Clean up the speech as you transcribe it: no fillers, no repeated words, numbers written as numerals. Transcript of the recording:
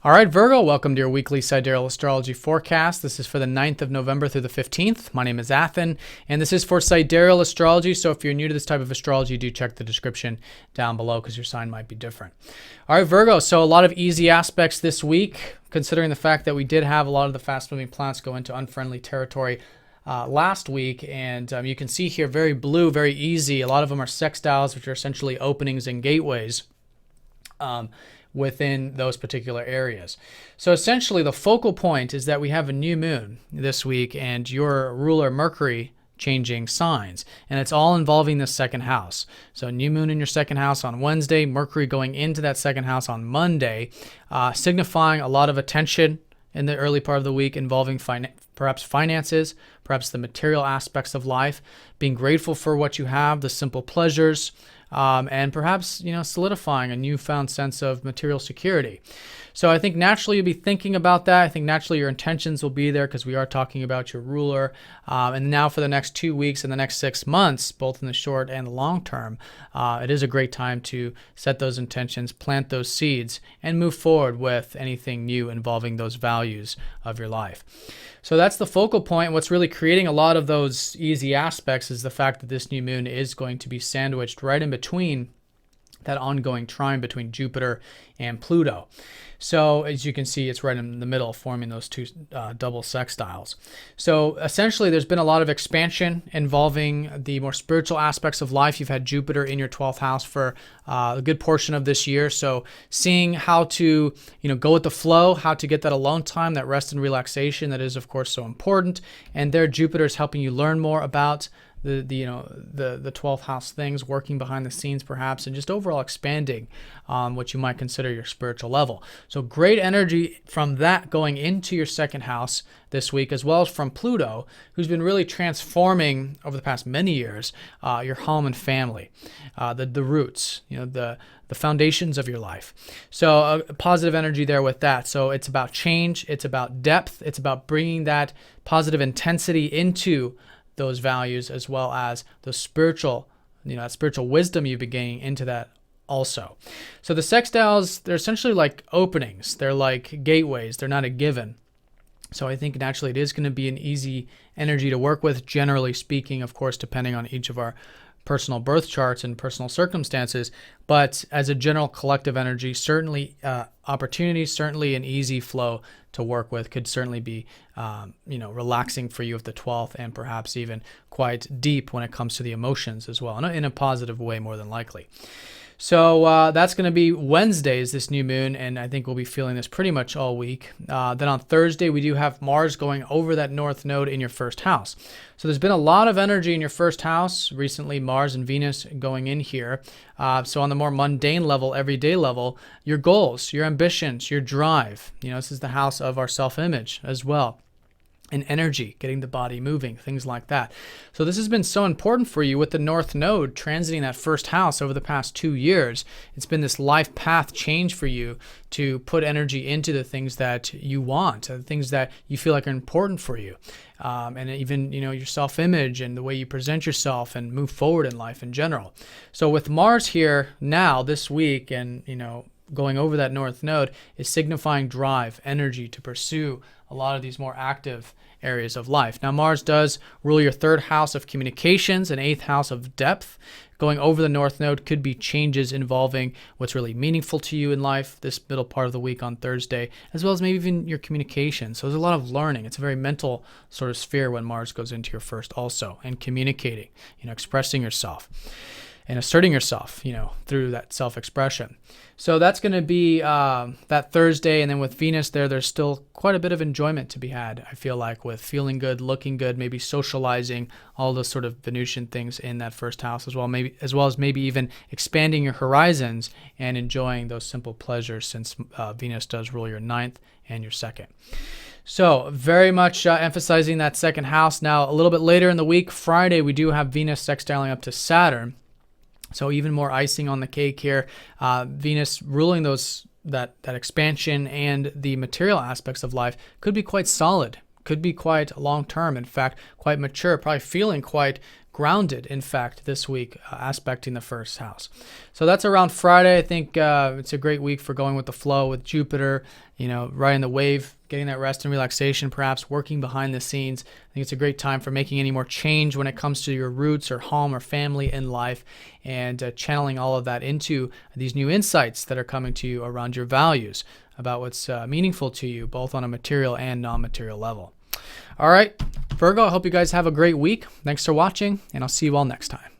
All right, Virgo, welcome to your weekly Sidereal Astrology forecast. This is for the 9th of November through the 15th. My name is Athen, and this is for Sidereal Astrology. So if you're new to this type of astrology, do check the description down below because your sign might be different. All right, Virgo, so a lot of easy aspects this week, considering the fact that we did have a lot of the fast-moving planets go into unfriendly territory last week. And you can see here, very blue, very easy. A lot of them are sextiles, which are essentially openings and gateways within those particular areas. So essentially the focal point is that we have a new moon this week and your ruler Mercury changing signs, and it's all involving the second house. So new moon in your second house on Wednesday, Mercury going into that second house on Monday, signifying a lot of attention in the early part of the week involving perhaps finances, perhaps the material aspects of life, being grateful for what you have, the simple pleasures, and perhaps, solidifying a newfound sense of material security. So I think naturally you'll be thinking about that. I think naturally your intentions will be there because we are talking about your ruler. And now for the next 2 weeks and the next 6 months, both in the short and the long term, it is a great time to set those intentions, plant those seeds, and move forward with anything new involving those values of your life. So that's the focal point. What's really creating a lot of those easy aspects is the fact that this new moon is going to be sandwiched right in between that ongoing trine between Jupiter and Pluto. So as you can see, it's right in the middle, forming those two double sextiles. So essentially, there's been a lot of expansion involving the more spiritual aspects of life. You've had Jupiter in your 12th house for a good portion of this year. So seeing how to, go with the flow, how to get that alone time, that rest and relaxation, that is, of course, so important. And there, Jupiter is helping you learn more about the 12th house things, working behind the scenes perhaps, and just overall expanding on what you might consider your spiritual level. So great energy from that going into your second house this week, as well as from Pluto, who's been really transforming over the past many years your home and family, the roots, the foundations of your life. So positive energy there with that. So it's about change, it's about depth, it's about bringing that positive intensity into those values, as well as the spiritual, that spiritual wisdom you've been gaining into that also. So the sextiles, they're essentially like openings. They're like gateways. They're not a given. So I think naturally it is going to be an easy energy to work with, generally speaking, of course, depending on each of our personal birth charts and personal circumstances. But as a general collective energy, certainly opportunities, certainly an easy flow to work with, could certainly be, relaxing for you at the 12th, and perhaps even quite deep when it comes to the emotions as well, in a positive way, more than likely. So that's going to be Wednesday's this new moon, and I think we'll be feeling this pretty much all week. Then on Thursday, we do have Mars going over that north node in your first house. So there's been a lot of energy in your first house recently, Mars and Venus going in here. So on the more mundane level, everyday level, your goals, your ambitions, your drive, this is the house of our self-image as well. And energy, getting the body moving, things like that. So this has been so important for you with the North Node transiting that first house over the past 2 years. It's been this life path change for you to put energy into the things that you want, the things that you feel like are important for you. And even, your self-image and the way you present yourself and move forward in life in general. So with Mars here now this week and, going over that North Node is signifying drive, energy to pursue a lot of these more active areas of life. Now, Mars does rule your third house of communications and eighth house of depth. Going over the North Node could be changes involving what's really meaningful to you in life this middle part of the week on Thursday, as well as maybe even your communication. So there's a lot of learning. It's a very mental sort of sphere when Mars goes into your first also, and communicating, expressing yourself and asserting yourself, through that self-expression. So that's going to be that Thursday. And then with Venus there's still quite a bit of enjoyment to be had, I feel like, with feeling good, looking good, maybe socializing, all those sort of Venusian things in that first house as well, as maybe even expanding your horizons and enjoying those simple pleasures, since Venus does rule your ninth and your second. So very much emphasizing that second house. Now, a little bit later in the week, Friday, we do have Venus sextiling up to Saturn. So even more icing on the cake here. Venus ruling that expansion and the material aspects of life could be quite solid, could be quite long-term, in fact, quite mature, probably feeling quite grounded, in fact, this week, aspecting the first house. So that's around Friday. I think it's a great week for going with the flow with Jupiter, riding the wave, getting that rest and relaxation, perhaps working behind the scenes. I think it's a great time for making any more change when it comes to your roots or home or family in life, and channeling all of that into these new insights that are coming to you around your values, about what's meaningful to you, both on a material and non-material level. All right, Virgo, I hope you guys have a great week. Thanks for watching, and I'll see you all next time.